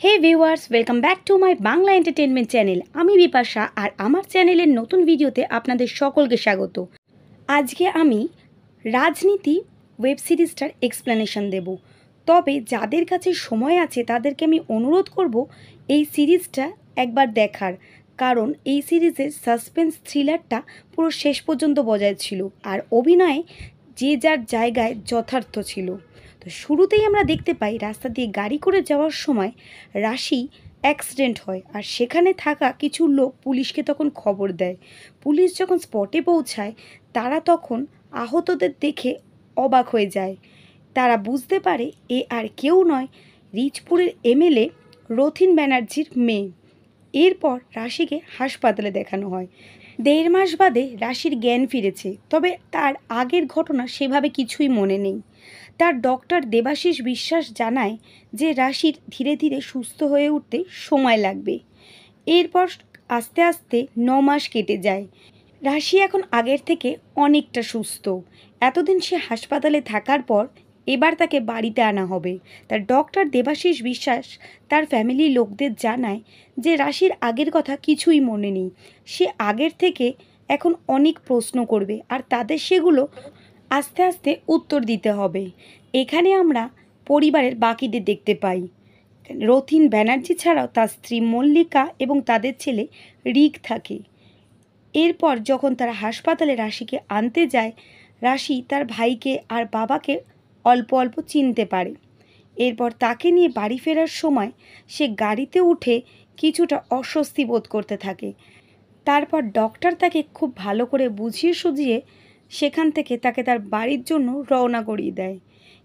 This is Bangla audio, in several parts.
Hey viewers, welcome back to my Bangla entertainment channel. আমি বিপাশা আর আমার চ্যানেলের নতুন ভিডিওতে আপনাদের সকলকে স্বাগত। আজকে আমি রাজনীতি ওয়েব সিরিজটার এক্সপ্লেনেশন দেব। তবে যাদের কাছে সময় আছে তাদেরকে আমি অনুরোধ করব এই সিরিজটা একবার দেখার, কারণ এই সিরিজের সাসপেন্স থ্রিলারটা পুরো শেষ পর্যন্ত বজায় ছিল আর অভিনয়ে যে যার জায়গায় যথার্থ ছিল। তো শুরুতেই আমরা দেখতে পাই রাস্তা দিয়ে গাড়ি করে যাওয়ার সময় রাশি অ্যাক্সিডেন্ট হয় আর সেখানে থাকা কিছু লোক পুলিশকে তখন খবর দেয়। পুলিশ যখন স্পটে পৌঁছায় তারা তখন আহতদের দেখে অবাক হয়ে যায়। তারা বুঝতে পারে এ আর কেউ নয়, রিচপুরের এমএলএ রথিন ব্যানার্জির মেয়ে। এরপর রাশিকে হাসপাতালে দেখানো হয়। 1.5 মাস বাদে রাশির জ্ঞান ফিরেছে, তবে তার আগের ঘটনা সেভাবে কিছুই মনে নেই। তার ডক্টর দেবাশিস বিশ্বাস জানায় যে রাশির ধীরে ধীরে সুস্থ হয়ে উঠতে সময় লাগবে। এরপর আস্তে আস্তে 9 মাস কেটে যায়। রাশি এখন আগের থেকে অনেকটা সুস্থ। এতদিন সে হাসপাতালে থাকার পর এবার তাকে বাড়িতে আনা হবে। তার ডক্টর দেবাশিস বিশ্বাস তার ফ্যামিলির লোকদের জানায় যে রাশির আগের কথা কিছুই মনে নেই। সে আগের থেকে এখন অনেক প্রশ্ন করবে আর তাদের সেগুলো আস্তে আস্তে উত্তর দিতে হবে। এখানে আমরা পরিবারের বাকিদের দেখতে পাই। রথিন ব্যানার্জি ছাড়াও তার স্ত্রী মল্লিকা এবং তাদের ছেলে রিক থাকে। এরপর যখন তারা হাসপাতালে রাশিকে আনতে যায়, রাশি তার ভাইকে আর বাবাকে অল্প অল্প চিনতে পারে। এরপর তাকে নিয়ে বাড়ি ফেরার সময় সে গাড়িতে উঠে কিছুটা অস্বস্তি বোধ করতে থাকে। তারপর ডক্টর তাকে খুব ভালো করে বুঝিয়ে সুঝিয়ে সেখান থেকে তাকে তার বাড়ির জন্য রওনা করিয়ে দেয়।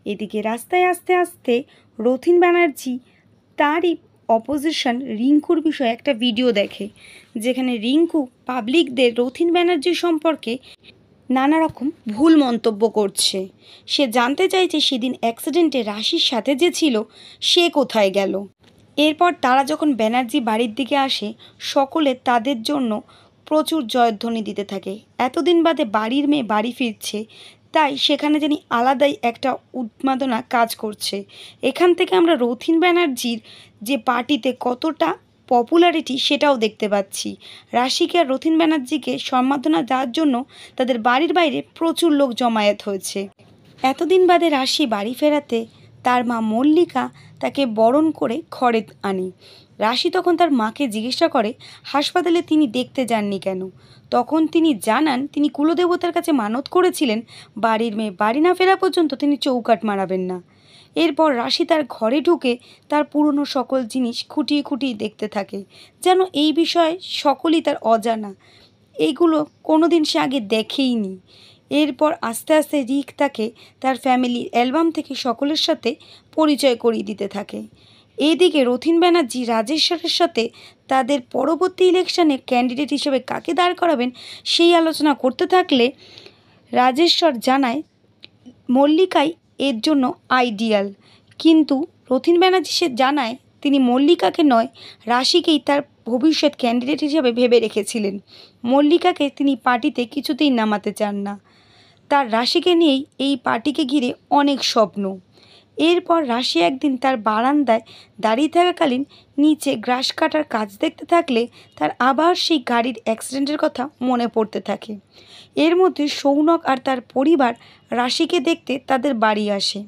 এদিকে রাস্তায় আস্তে আস্তে রথিন ব্যানার্জি তারই অপোজিশন রিঙ্কুর বিষয়ে একটা ভিডিও দেখে, যেখানে রিঙ্কু পাবলিকদের রথিন ব্যানার্জি সম্পর্কে নানা রকম ভুল মন্তব্য করছে। সে জানতে চাইছে সেদিন অ্যাক্সিডেন্টে রাশির সাথে যে ছিল সে কোথায় গেল। এরপর তারা যখন ব্যানার্জি বাড়ির দিকে আসে, সকলে তাদের জন্য প্রচুর জয়ধ্বনি দিতে থাকে। এতদিন বাদে বাড়ির মেয়ে বাড়ি ফিরছে, তাই সেখানে জানি আলাদাই একটা উন্মাদনা কাজ করছে। এখান থেকে আমরা রথিন ব্যানার্জির যে পার্টিতে কতটা পপুলারিটি সেটাও দেখতে পাচ্ছি। রাশিকে আর রথিন ব্যানার্জিকে সম্মাননা দেওয়ার জন্য তাদের বাড়ির বাইরে প্রচুর লোক জমায়েত হয়েছে। এতদিন বাদে রাশি বাড়ি ফেরাতে তার মা মল্লিকা তাকে বরণ করে ঘরে আনে। রাশি তখন তার মাকে জিজ্ঞাসা করে হাসপাতালে তিনি দেখতে যাননি কেন। তখন তিনি জানান তিনি কুলদেবতার কাছে মানত করেছিলেন বাড়ির মেয়ে বাড়ি না ফেরা পর্যন্ত তিনি চৌকাঠ মারাবেন না। এরপর রাশি তার ঘরে ঢুকে তার পুরনো সকল জিনিস খুঁটিয়ে খুঁটিয়ে দেখতে থাকে, যেন এই বিষয়ে সকলেই তার অজানা, এইগুলো কোনোদিন সে আগে দেখেইনি। এরপর আস্তে আস্তে রিক তাকে তার ফ্যামিলির অ্যালবাম থেকে সকলের সাথে পরিচয় করিয়ে দিতে থাকে। এইদিকে রথিন ব্যানার্জি রাজেশ্বরের সাথে তাদের পরবর্তী ইলেকশনে ক্যান্ডিডেট হিসেবে কাকে দাঁড় করাবেন সেই আলোচনা করতে থাকলে রাজেশ্বর জানায় মল্লিকাই এর জন্য আইডিয়াল, কিন্তু রথিন ব্যানার্জি সে জানায় তিনি মল্লিকাকে নয় রাশিকেই তার ভবিষ্যৎ ক্যান্ডিডেট হিসেবে ভেবে রেখেছিলেন। মল্লিকাকে তিনি পার্টিতে কিছুতেই নামাতে চান না। তার রাশিকে নিয়েই এই পার্টিকে ঘিরে অনেক স্বপ্ন। এরপর রাশি একদিন তার বারান্দায় দাঁড়িয়ে থাকাকালীন নিচে গ্রাস কাটার কাজ দেখতে থাকলে তার আবার সেই গাড়ির অ্যাক্সিডেন্টের কথা মনে পড়তে থাকে। এর মধ্যে সৌনক আর তার পরিবার রাশিকে দেখতে তাদের বাড়ি আসে।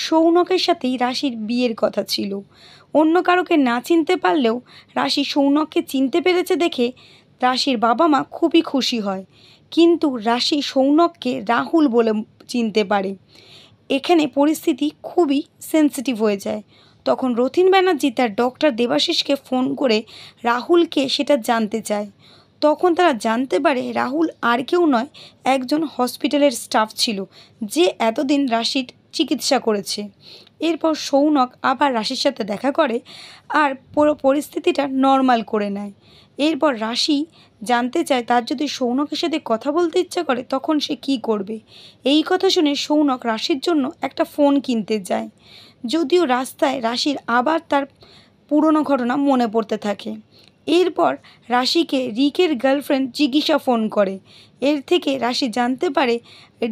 সৌনকের সাথেই রাশির বিয়ের কথা ছিল। অন্য কারোকে না চিনতে পারলেও রাশি সৌনককে চিনতে পেরেছে দেখে রাশির বাবা মা খুবই খুশি হয়, কিন্তু রাশি সৌনককে রাহুল বলে চিনতে পারে। এখানে পরিস্থিতি খুবই সেন্সিটিভ হয়ে যায়। তখন রথিন ব্যানার্জি তার ডক্টর দেবাশিসকে ফোন করে রাহুলকে সেটা জানতে চায়। তখন তারা জানতে পারে রাহুল আর কেউ নয়, একজন হসপিটালের স্টাফ ছিল যে এতদিন রাশির চিকিৎসা করেছে। এরপর সৌনক আবার রাশির সাথে দেখা করে আর পুরো পরিস্থিতিটা নর্মাল করে নেয়। এরপর রাশি জানতে চায় তার যদি সৌনকের সাথে কথা বলতে ইচ্ছা করে তখন সে কী করবে। এই কথা শুনে সৌনক রাশির জন্য একটা ফোন কিনতে যায়। যদিও রাস্তায় রাশির আবার তার পুরনো ঘটনা মনে পড়তে থাকে। এরপর রাশিকে রিকের গার্লফ্রেন্ড জিজ্ঞাসা ফোন করে। এর থেকে রাশি জানতে পারে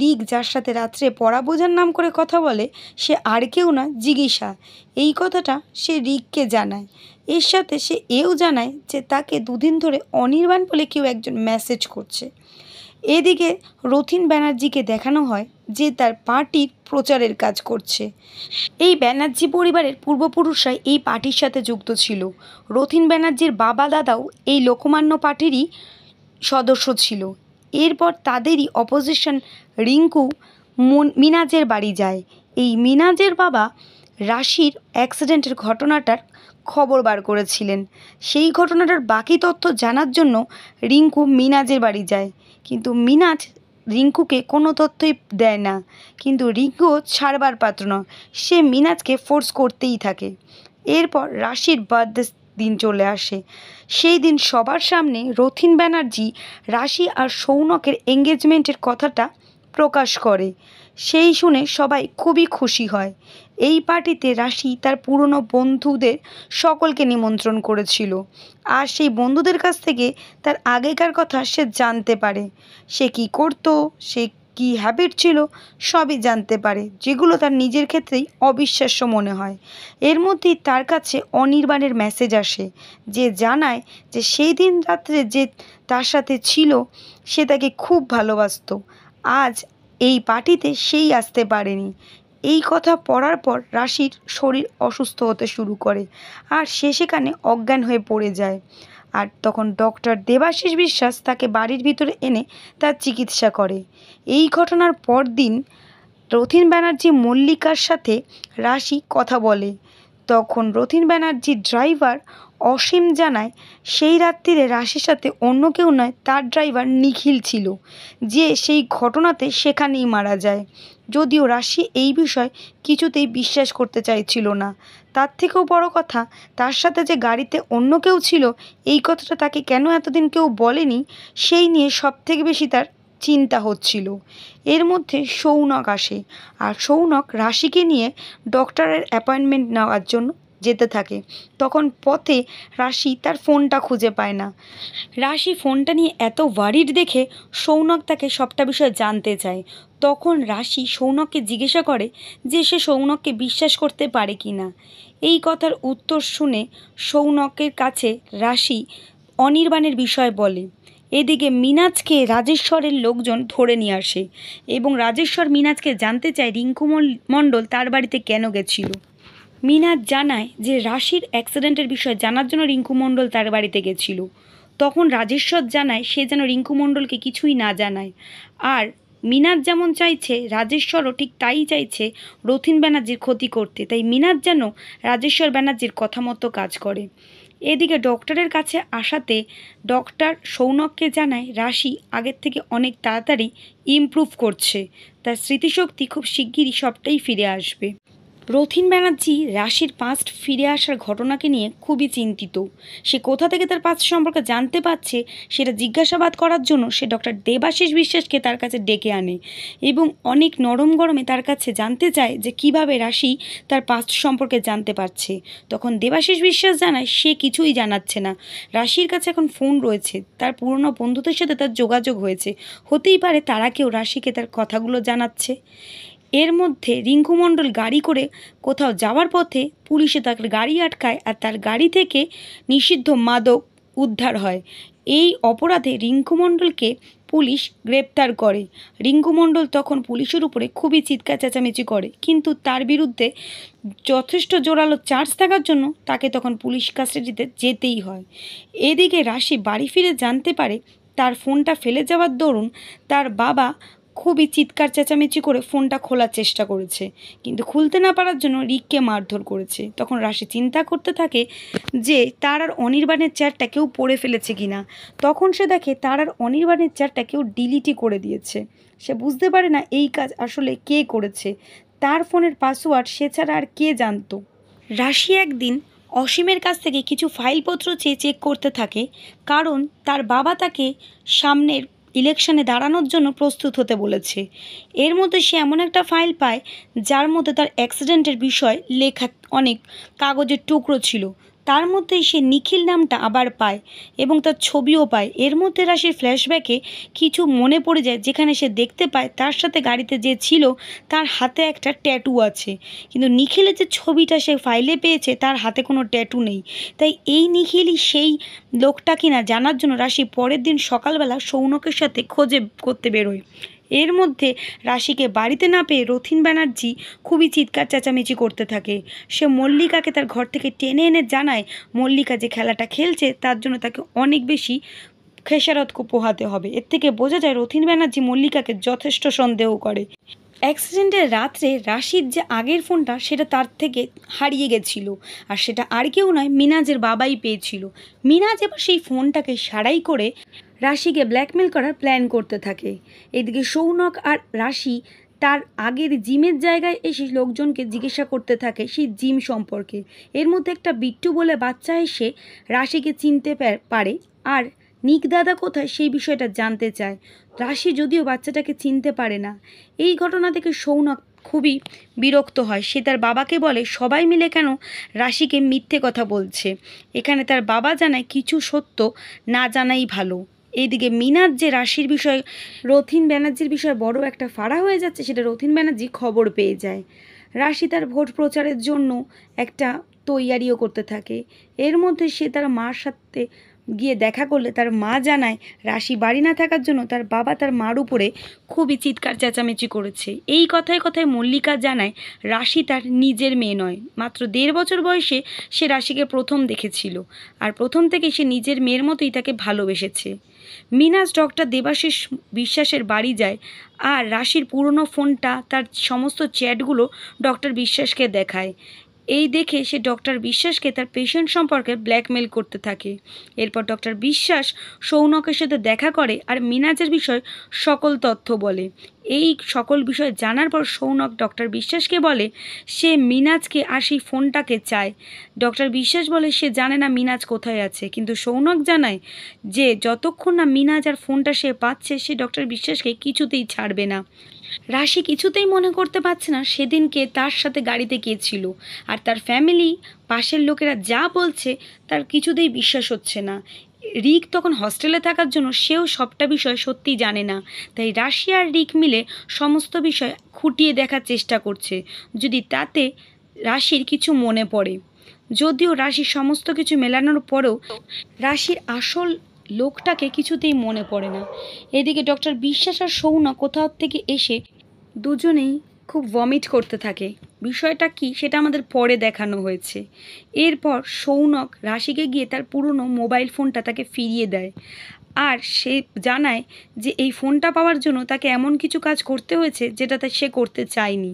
রিক যার সাথে রাত্রে পড়া বোঝার নাম করে কথা বলে সে আর কেউ না, জিজ্ঞাসা। এই কথাটা সে রিককে জানায়। এর সাথে সে এও জানায় যে তাকে দুদিন ধরে অনির্বাণ বলে কেউ একজন মেসেজ করছে। এদিকে রথিন ব্যানার্জিকে দেখানো হয় যে তার পার্টির প্রচারের কাজ করছে। এই ব্যানার্জি পরিবারের পূর্বপুরুষরাই এই পার্টির সাথে যুক্ত ছিল। রথিন ব্যানার্জির বাবা দাদাও এই লোকমান্য পার্টিরই সদস্য ছিল। এরপর তাদেরই অপোজিশন রিঙ্কু মিনাজের বাড়ি যায়। এই মিনাজের বাবা রাশির অ্যাক্সিডেন্টের ঘটনাটার খবর বার করেছিলেন। সেই ঘটনাটার বাকি তথ্য জানার জন্য রিঙ্কু মিনাজের বাড়ি যায়, কিন্তু মিনাজ রিঙ্কুকে কোনো তথ্যই দেয় না। কিন্তু রিঙ্কুও ছাড়বার পাত্র নয়, সে মিনাজকে ফোর্স করতেই থাকে। এরপর রাশির বার্থডে দিন চলে আসে। সেই দিন সবার সামনে রথিন ব্যানার্জি রাশি আর সৌনকের এঙ্গেজমেন্টের কথাটা প্রকাশ করে। সেই শুনে সবাই খুবই খুশি হয়। এই পার্টিতে রাশি তার পুরনো বন্ধুদের সকলকে নিমন্ত্রণ করেছিল, আর সেই বন্ধুদের কাছ থেকে তার আগেকার কথা সে জানতে পারে। সে কি করতো, সে কি হ্যাবিট ছিল, সবই জানতে পারে, যেগুলো তার নিজের ক্ষেত্রেই অবিশ্বাস্য মনে হয়। এর মধ্যেই তার কাছে অনির্বাণের মেসেজ আসে, যে জানায় যে সেই দিন রাত্রে যে তার সাথে ছিল সে তাকে খুব ভালোবাসতো। আজ এই পার্টিতে সেই আসতে পারেনি। এই কথা পড়ার পর রাশির শরীর অসুস্থ হতে শুরু করে, আর সে সেখানে অজ্ঞান হয়ে পড়ে যায়। আর তখন ডক্টর দেবাশিস বিশ্বাস তাকে বাড়ির ভিতরে এনে তার চিকিৎসা করে। এই ঘটনার পরদিন রথিন ব্যানার্জি মল্লিকার সাথে রাশি কথা বলে। তখন রথিন ব্যানার্জির ড্রাইভার অসীম জানায় সেই রাত্রিরে রাশির সাথে অন্য কেউ নয়, তার ড্রাইভার নিখিল ছিল, যে সেই ঘটনাতে সেখানেই মারা যায়। যদিও রাশি এই বিষয় কিছুতেই বিশ্বাস করতে চাইছিল না। তার থেকেও বড় কথা, তার সাথে যে গাড়িতে অন্য কেউ ছিল এই কথাটা তাকে কেন এতদিন কেউ বলেনি, সেই নিয়ে সবথেকে বেশি তার চিন্তা হচ্ছিল। এর মধ্যে সৌনক আসে, আর সৌনক রাশিকে নিয়ে ডক্টরের অ্যাপয়েন্টমেন্ট নেওয়ার জন্য যেতে থাকে। তখন পথে রাশি তার ফোনটা খুঁজে পায় না। রাশি ফোনটা নিয়ে এত ওয়ারিড দেখে সৌনক তাকে সবটা বিষয় জানতে চায়। তখন রাশি সৌনককে জিজ্ঞাসা করে যে সে সৌনককে বিশ্বাস করতে পারে কি না। এই কথার উত্তর শুনে সৌনকের কাছে রাশি অনির্বাণের বিষয় বলে। এদিকে মিনাজকে রাজেশ্বরের লোকজন ধরে নিয়ে আসে, এবং রাজেশ্বর মিনাজকে জানতে চায় রিঙ্কু মণ্ডল তার বাড়িতে কেন গেছিল। মিনাজ জানায় যে রাশির অ্যাক্সিডেন্টের বিষয় জানার জন্য রিঙ্কু মণ্ডল তার বাড়িতে গেছিল। তখন রাজেশ্বর জানায় সে যেন রিঙ্কু মণ্ডলকে কিছুই না জানায়। আর মিনাজ যেমন চাইছে রাজেশ্বরও ঠিক তাই চাইছে রথিন ব্যানার্জির ক্ষতি করতে, তাই মিনাজ যেন রাজেশ্বর ব্যানার্জির কথা মতো কাজ করে। এদিকে ডক্টরের কাছে আসাতে ডক্টর সৌনককে জানায় রাশি আগের থেকে অনেক তাড়াতাড়ি ইমপ্রুভ করছে, তার স্মৃতিশক্তি খুব শিগগিরই সবটাই ফিরে আসবে। রথিন ব্যানার্জি রাশির পাস্ট ফিরে আসার ঘটনাকে নিয়ে খুবই চিন্তিত। সে কোথা থেকে তার পাস্ট সম্পর্কে জানতে পারছে সেটা জিজ্ঞাসাবাদ করার জন্য সে ডক্টর দেবাশিস বিশ্বাসকে তার কাছে ডেকে আনে, এবং অনেক নরম গরমে তার কাছে জানতে চায় যে কিভাবে রাশি তার পাস্ট সম্পর্কে জানতে পারছে। তখন দেবাশিস বিশ্বাস জানায় সে কিছুই জানাচ্ছে না, রাশির কাছে এখন ফোন রয়েছে, তার পুরনো বন্ধুদের সাথে তার যোগাযোগ হয়েছে, হতেই পারে তারা কেউ রাশিকে তার কথাগুলো জানাচ্ছে। এর মধ্যে রিঙ্কু মণ্ডল গাড়ি করে কোথাও যাওয়ার পথে পুলিশে তার গাড়ি আটকায়, আর তার গাড়ি থেকে নিষিদ্ধ মাদক উদ্ধার হয়। এই অপরাধে রিঙ্কু মণ্ডলকে পুলিশ গ্রেপ্তার করে। রিঙ্কু মণ্ডল তখন পুলিশের উপরে খুবই চিৎকার চেঁচামেচি করে, কিন্তু তার বিরুদ্ধে যথেষ্ট জোরালো চার্জ থাকার জন্য তাকে তখন পুলিশ কাস্টাডিতে যেতেই হয়। এদিকে রাশি বাড়ি ফিরে জানতে পারে তার ফোনটা ফেলে যাওয়ার দরুন তার বাবা খুবই চিৎকার চেঁচামেচি করে ফোনটা খোলার চেষ্টা করেছে, কিন্তু খুলতে না পারার জন্য রিককে মারধর করেছে। তখন রাশি চিন্তা করতে থাকে যে তার আর অনির্বাণের চ্যাটটা কেউ পড়ে ফেলেছে কিনা। তখন সে দেখে তার আর অনির্বাণের চ্যাটটা কেউ ডিলিটই করে দিয়েছে। সে বুঝতে পারে না এই কাজ আসলে কে করেছে, তার ফোনের পাসওয়ার্ড সে ছাড়া আর কে জানতো। রাশি একদিন অসীমের কাছ থেকে কিছু ফাইলপত্র চেয়ে চেক করতে থাকে, কারণ তার বাবা তাকে সামনের ইলেকশনে দাঁড়ানোর জন্য প্রস্তুত হতে বলেছে। এর মধ্যে সে এমন একটা ফাইল পায় যার মধ্যে তার অ্যাক্সিডেন্টের বিষয় লেখা অনেক কাগজের টুকরো ছিল। তার মধ্যেই সে নিখিল নামটা আবার পায় এবং তার ছবিও পায়। এর মধ্যে রাশির ফ্ল্যাশব্যাকে কিছু মনে পড়ে যায়, যেখানে সে দেখতে পায় তার সাথে গাড়িতে যে ছিল তার হাতে একটা ট্যাটু আছে, কিন্তু নিখিলের যে ছবিটা সে ফাইলে পেয়েছে তার হাতে কোনো ট্যাটু নেই। তাই এই নিখিলই সেই লোকটা কিনা জানার জন্য রাশি পরের দিন সকালবেলা সৌনকের সাথে খোঁজে করতে বেরোয়। এর মধ্যে রাশিকে বাড়িতে না পেয়ে রথিন ব্যানার্জি খুবই চিৎকার চেঁচামেচি করতে থাকে। সে মল্লিকাকে তার ঘর থেকে টেনে এনে জানায় মল্লিকা যে খেলাটা খেলছে তার জন্য তাকে অনেক বেশি খেসারত পোহাতে হবে। এর থেকে বোঝা যায় রথিন ব্যানার্জি মল্লিকাকে যথেষ্ট সন্দেহ করে। অ্যাক্সিডেন্টের রাত্রে রাশির যে আগের ফোনটা সেটা তার থেকে হারিয়ে গেছিল, আর সেটা আর কেউ নয়, মিনাজের বাবাই পেয়েছিল। মিনাজ এবার সেই ফোনটাকে সারাই করে রাশিকে ব্ল্যাকমেল করার প্ল্যান করতে থাকে। এদিকে সৌনক আর রাশি তার আগের জিমের জায়গায় এসে লোকজনকে জিজ্ঞাসা করতে থাকে সেই জিম সম্পর্কে। এর মধ্যে একটা বিট্টু বলে বাচ্চা এসে রাশিকে চিনতে পারে আর নিক দাদা কোথায় সেই বিষয়টা জানতে চায়। রাশি যদিও বাচ্চাটাকে চিনতে পারে না। এই ঘটনা থেকে সৌনক খুবই বিরক্ত হয়। সে তার বাবাকে বলে সবাই মিলে কেন রাশিকে মিথ্যে কথা বলছে। এখানে তার বাবা জানায় কিছু সত্য না জানাই ভালো। এইদিকে মিনাজ যে রাশির বিষয়ে রথিন ব্যানার্জির বিষয়ে বড় একটা ফাড়া হয়ে যাচ্ছে সেটা রথিন ব্যানার্জি খবর পেয়ে যায়। রাশি তার ভোট প্রচারের জন্য একটা তৈয়ারিও করতে থাকে। এর মধ্যে সে তার মার সাথে গিয়ে দেখা করলে তার মা জানায় রাশি বাড়ি না থাকার জন্য তার বাবা তার মার উপরে খুবই চিৎকার চেঁচামেচি করেছে। এই কথায় কথায় মল্লিকা জানায় রাশি তার নিজের মেয়ে নয়, মাত্র 1.5 বছর বয়সে সে রাশিকে প্রথম দেখেছিল, আর প্রথম থেকে সে নিজের মেয়ের মতোই তাকে ভালোবেসেছে। মিনাজ ডক্টর দেবাশিস বিশ্বাসের বাড়ি যায় আর রাশির পুরনো ফোনটা তার সমস্ত চ্যাটগুলো ডক্টর বিশ্বাসকে দেখায়। এই দেখে সে ডক্টর বিশ্বাসকে তার পেশেন্ট সম্পর্কে ব্ল্যাকমেল করতে থাকে। এরপর ডক্টর বিশ্বাস সৌনকের সাথে দেখা করে আর মিনাজের বিষয় সকল তথ্য বলে। এই সকল বিষয় জানার পর সৌনক ডক্টর বিশ্বাসকে বলে সে মিনাজকে আর সেই ফোনটাকে চায়। ডক্টর বিশ্বাস বলে সে জানে না মিনাজ কোথায় আছে, কিন্তু সৌনক জানায় যে যতক্ষণ না মিনাজ আর ফোনটা সে পাচ্ছে সে ডক্টর বিশ্বাসকে কিছুতেই ছাড়বে না। রাশি কিছুতেই মনে করতে পারছে না সেদিনকে তার সাথে গাড়িতে কে ছিল, আর তার ফ্যামিলি পাশের লোকেরা যা বলছে তার কিছুতেই বিশ্বাস হচ্ছে না। রিক তখন হস্টেলে থাকার জন্য সেও সবটা বিষয় সত্যিই জানে না। তাই রাশি আর রিক মিলে সমস্ত বিষয় খুঁটিয়ে দেখার চেষ্টা করছে যদি তাতে রাশির কিছু মনে পড়ে। যদিও রাশির সমস্ত কিছু মেলানোর পরেও রাশির আসল লোকটাকে কিছুতেই মনে পড়ে না। এদিকে ডক্টর বিশ্বাস আর সৌনক কোথাও থেকে এসে দুজনেই খুব ভমিট করতে থাকে। বিষয়টা কি সেটা আমাদের পরে দেখানো হয়েছে। এরপর সৌনক রাশিকে গিয়ে তার পুরনো মোবাইল ফোনটা তাকে ফিরিয়ে দেয়, আর সে জানায় যে এই ফোনটা পাওয়ার জন্য তাকে এমন কিছু কাজ করতে হয়েছে যেটাতে সে করতে চায়নি।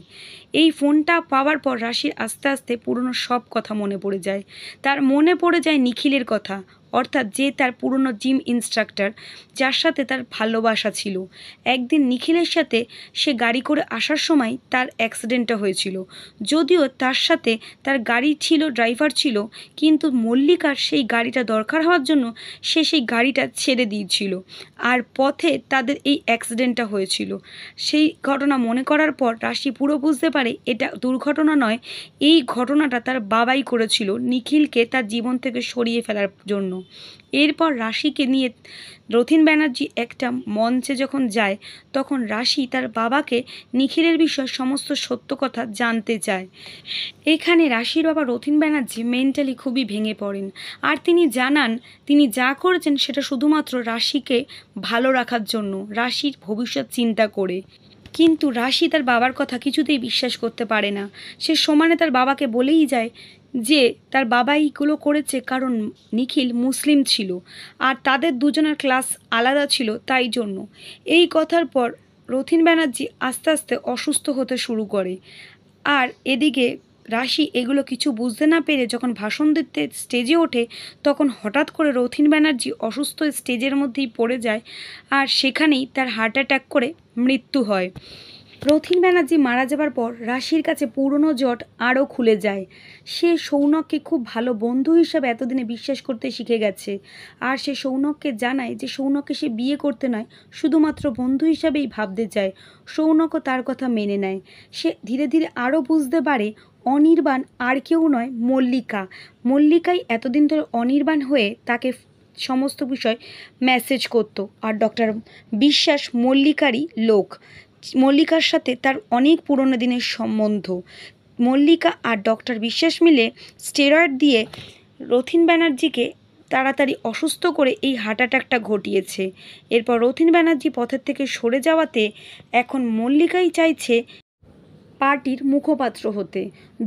এই ফোনটা পাওয়ার পর রাশির আস্তে আস্তে পুরনো সব কথা মনে পড়ে যায়। তার মনে পড়ে যায় নিখিলের কথা, অর্থাৎ যে তার পুরনো জিম ইনস্ট্রাক্টর, যার সাথে তার ভালোবাসা ছিল। একদিন নিখিলের সাথে সে গাড়ি করে আসার সময় তার অ্যাক্সিডেন্টটা হয়েছিল। যদিও তার সাথে তার গাড়ি ছিল, ড্রাইভার ছিল, কিন্তু মল্লিকার সেই গাড়িটা দরকার হওয়ার জন্য সে সেই গাড়িটা ছেড়ে দিয়েছিল, আর পথে তাদের এই অ্যাক্সিডেন্টটা হয়েছিল। সেই ঘটনা মনে করার পর রাশি পুরো বুঝতে পারে এটা দুর্ঘটনা নয়, এই ঘটনাটা তার বাবাই করেছিল নিখিলকে তার জীবন থেকে সরিয়ে ফেলার জন্য। এরপর রাশিকে নিয়ে রথিন ব্যানার্জি একটা মঞ্চে যখন যায় তখন রাশি তার বাবাকে নিখিলের বিষয়ে সমস্ত সত্য কথা জানতে চায়। এখানে রাশির বাবা রথিন ব্যানার্জি মেন্টালি খুবই ভেঙে পড়েন, আর তিনি জানান তিনি যা করেছেন সেটা শুধুমাত্র রাশিকে ভালো রাখার জন্য, রাশির ভবিষ্যৎ চিন্তা করে। কিন্তু রাশি তার বাবার কথা কিছুতেই বিশ্বাস করতে পারে না। সে সমানে তার বাবাকে বলেই যায় যে তার বাবা এইগুলো করেছে কারণ নিখিল মুসলিম ছিল আর তাদের দুজনের ক্লাস আলাদা ছিল, তাই জন্য। এই কথার পর রথিন ব্যানার্জি আস্তে আস্তে অসুস্থ হতে শুরু করে। আর এদিকে রাশি এগুলো কিছু বুঝতে না পেরে যখন ভাষণ দিতে স্টেজে ওঠে তখন হঠাৎ করে রথিন ব্যানার্জি অসুস্থ স্টেজের মধ্যেই পড়ে যায়, আর সেখানেই তার হার্ট অ্যাটাক করে মৃত্যু হয়। রথিন ব্যানার্জি মারা যাবার পর রাশির কাছে পুরনো জট আরও খুলে যায়। সে সৌনককে খুব ভালো বন্ধু হিসাবে এতদিনে বিশ্বাস করতে শিখে গেছে, আর সে সৌনককে জানায় যে সৌনককে সে বিয়ে করতে নয়, শুধুমাত্র বন্ধু হিসাবেই ভাবতে চায়। সৌনকও তার কথা মেনে নেয়। সে ধীরে ধীরে আরও বুঝতে পারে অনির্বাণ আর কেউ নয়, মল্লিকা। মল্লিকাই এতদিন ধরে অনির্বাণ হয়ে তাকে সমস্ত বিষয় মেসেজ করতো। আর ডক্টর বিশ্বাস মল্লিকারই লোক। মল্লিকার সাথে তার অনেক পুরনো দিনের সম্বন্ধ। মল্লিকা আর ডক্টর বিশ্বাস মিলে স্টেরয়েড দিয়ে রথিন ব্যানার্জিকে তাড়াতাড়ি অসুস্থ করে এই হার্ট অ্যাটাকটা ঘটিয়েছে। এরপর রথিন ব্যানার্জি পথের থেকে সরে যাওয়াতে এখন মল্লিকাই চাইছে পার্টির মুখপাত্র হতে,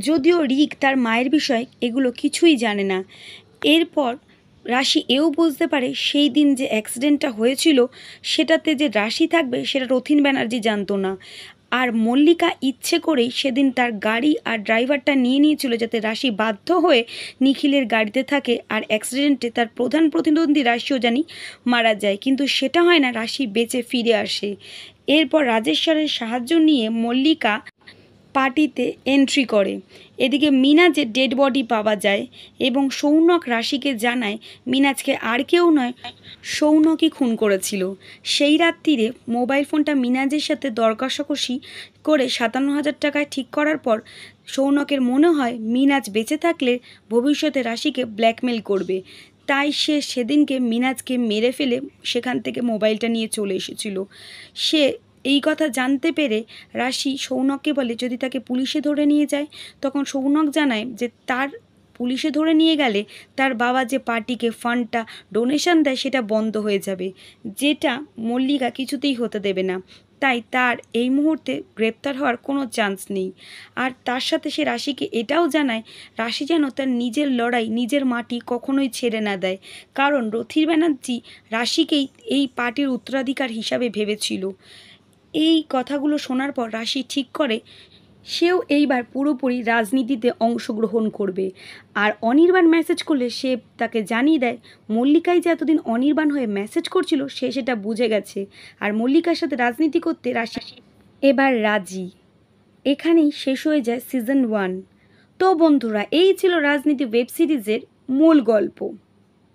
যদিও রিক তার মায়ের বিষয় এগুলো কিছুই জানে না। এরপর রাশি এও বুঝতে পারে সেই দিন যে অ্যাক্সিডেন্টটা হয়েছিল সেটাতে যে রাশি থাকবে সেটা রথিন ব্যানার্জি জানতো না। আর মল্লিকা ইচ্ছে করেই সেদিন তার গাড়ি আর ড্রাইভারটা নিয়ে নিয়েছিল যাতে রাশি বাধ্য হয়ে নিখিলের গাড়িতে থাকে আর অ্যাক্সিডেন্টে তার প্রধান প্রতিদ্বন্দ্বী রাশিও জানি মারা যায়, কিন্তু সেটা হয় না, রাশি বেঁচে ফিরে আসে। এরপর রাজেশ্বরের সাহায্য নিয়ে মল্লিকা পার্টিতে এন্ট্রি করে। এদিকে মিনাজের ডেড বডি পাওয়া যায় এবং সৌনক রাশিকে জানায় মিনাজকে আর কেউ নয়, সৌনকই খুন করেছিল। সেই রাত্রিরে মোবাইল ফোনটা মিনাজের সাথে দর কষাকষি করে 57,000 টাকায় ঠিক করার পর সৌনকের মনে হয় মিনাজ বেঁচে থাকলে ভবিষ্যতে রাশিকে ব্ল্যাকমেল করবে। তাই সে সেদিনকে মিনাজকে মেরে ফেলে সেখান থেকে মোবাইলটা নিয়ে চলে এসেছিল। সে এই কথা জানতে পেরে রাশি সৌনককে বলে যদি তাকে পুলিশে ধরে নিয়ে যায়। তখন সৌনক জানায় যে তার পুলিশে ধরে নিয়ে গেলে তার বাবা যে পার্টিকে ফান্ডটা ডোনেশন দেয় সেটা বন্ধ হয়ে যাবে, যেটা মল্লিকা কিছুতেই হতে দেবে না। তাই তার এই মুহূর্তে গ্রেপ্তার হওয়ার কোনো চান্স নেই। আর তার সাথে সে রাশিকে এটাও জানায় রাশি যেন তার নিজের লড়াই, নিজের মাটি কখনোই ছেড়ে না দেয়, কারণ রথিন ব্যানার্জি রাশিকেই এই পার্টির উত্তরাধিকার হিসাবে ভেবেছিল। এই কথাগুলো শোনার পর রাশি ঠিক করে সেও এইবার পুরোপুরি রাজনীতিতে অংশগ্রহণ করবে। আর অনির্বাণ মেসেজ করলে সে তাকে জানিয়ে দেয় মল্লিকাই যে এতদিন অনির্বাণ হয়ে মেসেজ করছিল সে সেটা বুঝে গেছে আর মল্লিকার সাথে রাজনীতি করতে রাশি এবার রাজি। এখানেই শেষ হয়ে যায় সিজন 1। তো বন্ধুরা, এই ছিল রাজনীতি ওয়েব সিরিজের মূল গল্প।